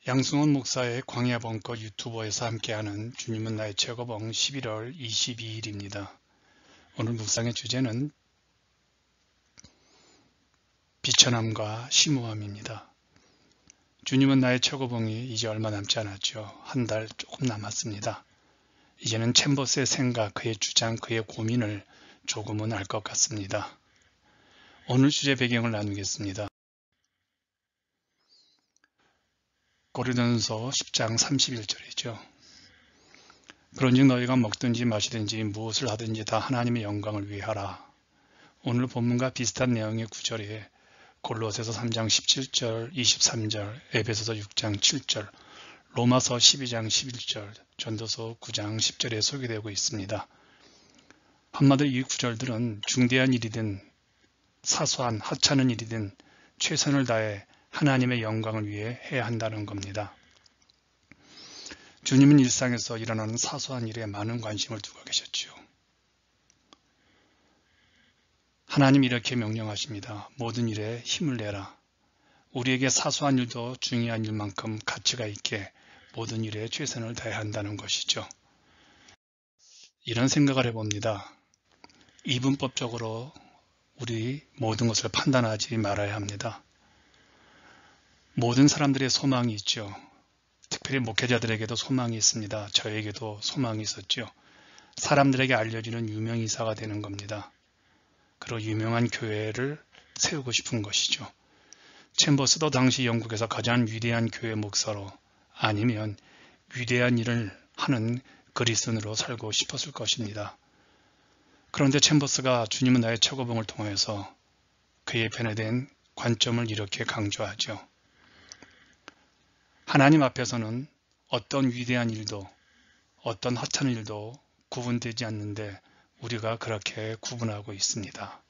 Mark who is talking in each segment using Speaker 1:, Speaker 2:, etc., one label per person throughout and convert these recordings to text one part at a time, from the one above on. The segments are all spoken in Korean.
Speaker 1: 양승원 목사의 광야벙커 유튜버에서 함께하는 주님은 나의 최고봉 11월 22일입니다. 오늘 묵상의 주제는 비천함과 심오함입니다. 주님은 나의 최고봉이 이제 얼마 남지 않았죠. 한 달 조금 남았습니다. 이제는 챔버스의 생각, 그의 주장, 그의 고민을 조금은 알 것 같습니다. 오늘 주제 배경을 나누겠습니다. 고린도전서 10장 31절이죠. 그런즉 너희가 먹든지 마시든지 무엇을 하든지 다 하나님의 영광을 위해 하라. 오늘 본문과 비슷한 내용의 구절에 골로새서 3장 17절, 23절, 에베소서 6장 7절, 로마서 12장 11절, 전도서 9장 10절에 소개되고 있습니다. 한마디로 이 구절들은 중대한 일이든 사소한 하찮은 일이든 최선을 다해 하나님의 영광을 위해 해야 한다는 겁니다. 주님은 일상에서 일어나는 사소한 일에 많은 관심을 두고 계셨지요. 하나님 이렇게 명령하십니다. 모든 일에 힘을 내라. 우리에게 사소한 일도 중요한 일만큼 가치가 있게 모든 일에 최선을 다해야 한다는 것이죠. 이런 생각을 해봅니다. 이분법적으로 우리 모든 것을 판단하지 말아야 합니다. 모든 사람들의 소망이 있죠. 특별히 목회자들에게도 소망이 있습니다. 저에게도 소망이 있었죠. 사람들에게 알려지는 유명인사가 되는 겁니다. 그리고 유명한 교회를 세우고 싶은 것이죠. 챔버스도 당시 영국에서 가장 위대한 교회 목사로 아니면 위대한 일을 하는 그리스도인으로 살고 싶었을 것입니다. 그런데 챔버스가 주님은 나의 최고봉을 통해서 그의 변화된 관점을 이렇게 강조하죠. 하나님 앞에서는 어떤 위대한 일도 어떤 하찮은 일도 구분되지 않는데 우리가 그렇게 구분하고 있습니다.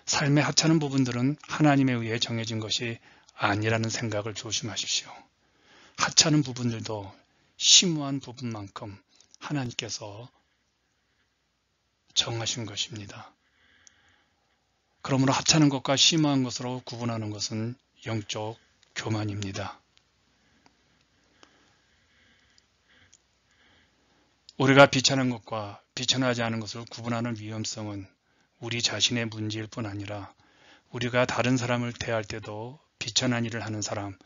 Speaker 1: 삶의 하찮은 부분들은 하나님에 의해 정해진 것이 아니라는 생각을 조심하십시오. 하찮은 부분들도 심오한 부분만큼 하나님께서 정하신 것입니다. 그러므로 하찮은 것과 심오한 것으로 구분하는 것은 영적 교만입니다. 우리가 비천한 것과 비천하지 않은 것을 구분하는 위험성은 우리 자신의 문제일 뿐 아니라 우리가 다른 사람을 대할 때도 비천한 일을 하는 사람,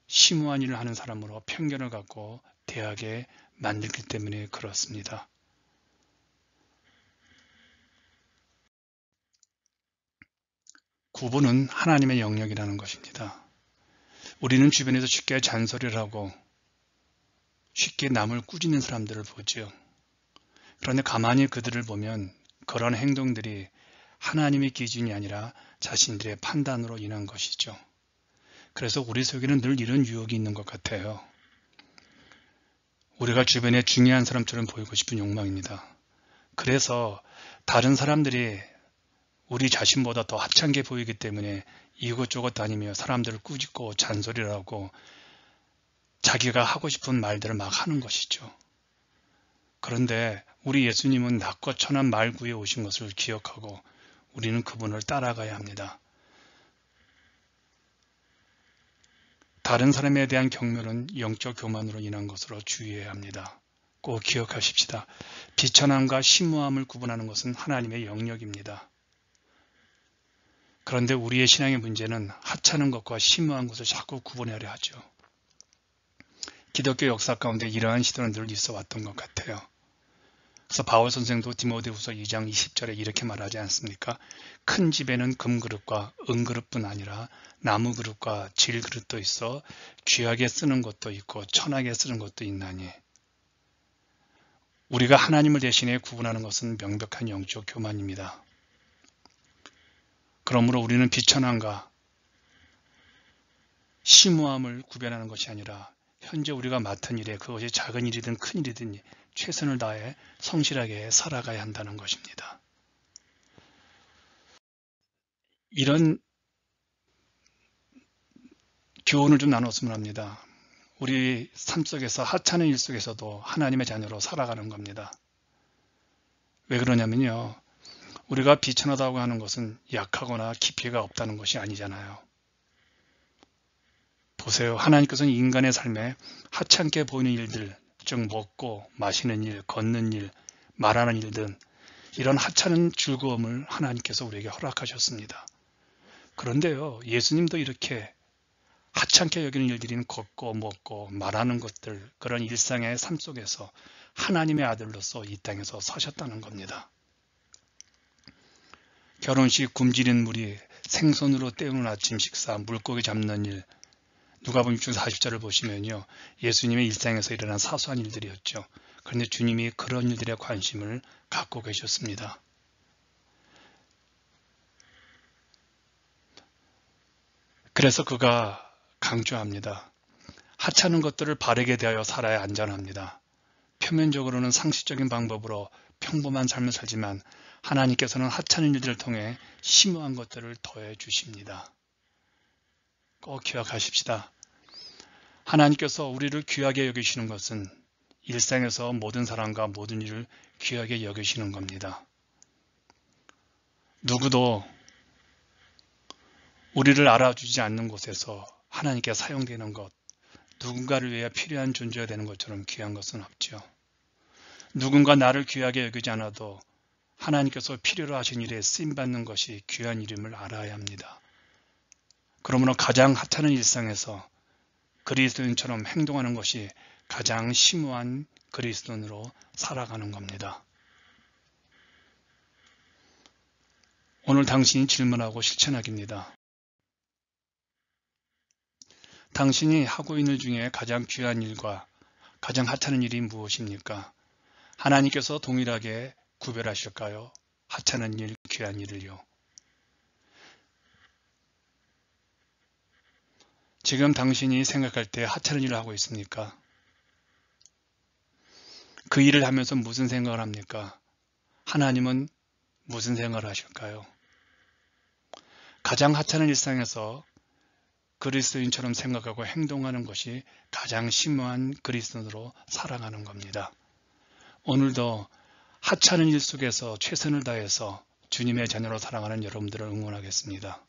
Speaker 1: 심오한 일을 하는 사람으로 편견을 갖고 대하게 만들기 때문에 그렇습니다. 구분은 하나님의 영역이라는 것입니다. 우리는 주변에서 쉽게 잔소리를 하고 쉽게 남을 꾸짖는 사람들을 보죠. 그런데 가만히 그들을 보면 그런 행동들이 하나님의 기준이 아니라 자신들의 판단으로 인한 것이죠. 그래서 우리 속에는 늘 이런 유혹이 있는 것 같아요. 우리가 주변에 중요한 사람처럼 보이고 싶은 욕망입니다. 그래서 다른 사람들이 우리 자신보다 더 하찮게 보이기 때문에 이곳저곳 다니며 사람들을 꾸짖고 잔소리를 하고 자기가 하고 싶은 말들을 막 하는 것이죠. 그런데 우리 예수님은 낮고 천한 말구에 오신 것을 기억하고 우리는 그분을 따라가야 합니다. 다른 사람에 대한 경멸은 영적 교만으로 인한 것으로 주의해야 합니다. 꼭 기억하십시다. 비천함과 심오함을 구분하는 것은 하나님의 영역입니다. 그런데 우리의 신앙의 문제는 하찮은 것과 심오한 것을 자꾸 구분하려 하죠. 기독교 역사 가운데 이러한 시도는 늘 있어 왔던 것 같아요. 그래서 바울 선생도 디모데후서 2장 20절에 이렇게 말하지 않습니까? 큰 집에는 금그릇과 은그릇뿐 아니라 나무그릇과 질그릇도 있어 귀하게 쓰는 것도 있고 천하게 쓰는 것도 있나니. 우리가 하나님을 대신해 구분하는 것은 명백한 영적 교만입니다. 그러므로 우리는 비천함과 심오함을 구별하는 것이 아니라 현재 우리가 맡은 일에 그것이 작은 일이든 큰 일이든 최선을 다해 성실하게 살아가야 한다는 것입니다. 이런 교훈을 좀 나눴으면 합니다. 우리 삶 속에서 하찮은 일 속에서도 하나님의 자녀로 살아가는 겁니다. 왜 그러냐면요. 우리가 비천하다고 하는 것은 약하거나 깊이가 없다는 것이 아니잖아요. 보세요. 하나님께서는 인간의 삶에 하찮게 보이는 일들, 즉 먹고 마시는 일, 걷는 일, 말하는 일 등 이런 하찮은 즐거움을 하나님께서 우리에게 허락하셨습니다. 그런데요, 예수님도 이렇게 하찮게 여기는 일들인 걷고 먹고 말하는 것들, 그런 일상의 삶 속에서 하나님의 아들로서 이 땅에서 사셨다는 겁니다. 결혼식 굶주린 무리, 생선으로 때우는 아침 식사, 물고기 잡는 일, 누가복음 6장 40절을 보시면요, 예수님의 일상에서 일어난 사소한 일들이었죠. 그런데 주님이 그런 일들에 관심을 갖고 계셨습니다. 그래서 그가 강조합니다. 하찮은 것들을 바르게 대하여 살아야 안전합니다. 표면적으로는 상식적인 방법으로 평범한 삶을 살지만 하나님께서는 하찮은 일들을 통해 심오한 것들을 더해 주십니다. 꼭 기억하십시다. 하나님께서 우리를 귀하게 여기시는 것은 일상에서 모든 사람과 모든 일을 귀하게 여기시는 겁니다. 누구도 우리를 알아주지 않는 곳에서 하나님께 사용되는 것, 누군가를 위해 필요한 존재가 되는 것처럼 귀한 것은 없죠. 누군가 나를 귀하게 여기지 않아도 하나님께서 필요로 하신 일에 쓰임받는 것이 귀한 일임을 알아야 합니다. 그러므로 가장 하찮은 일상에서 그리스도인처럼 행동하는 것이 가장 심오한 그리스도인으로 살아가는 겁니다. 오늘 당신이 질문하고 실천하기입니다. 당신이 하고 있는 일 중에 가장 귀한 일과 가장 하찮은 일이 무엇입니까? 하나님께서 동일하게 구별하실까요? 하찮은 일, 귀한 일을요. 지금 당신이 생각할 때 하찮은 일을 하고 있습니까? 그 일을 하면서 무슨 생각을 합니까? 하나님은 무슨 생각을 하실까요? 가장 하찮은 일상에서 그리스도인처럼 생각하고 행동하는 것이 가장 심오한 그리스도인으로 살아가는 겁니다. 오늘도 하찮은 일 속에서 최선을 다해서 주님의 자녀로 살아가는 여러분들을 응원하겠습니다.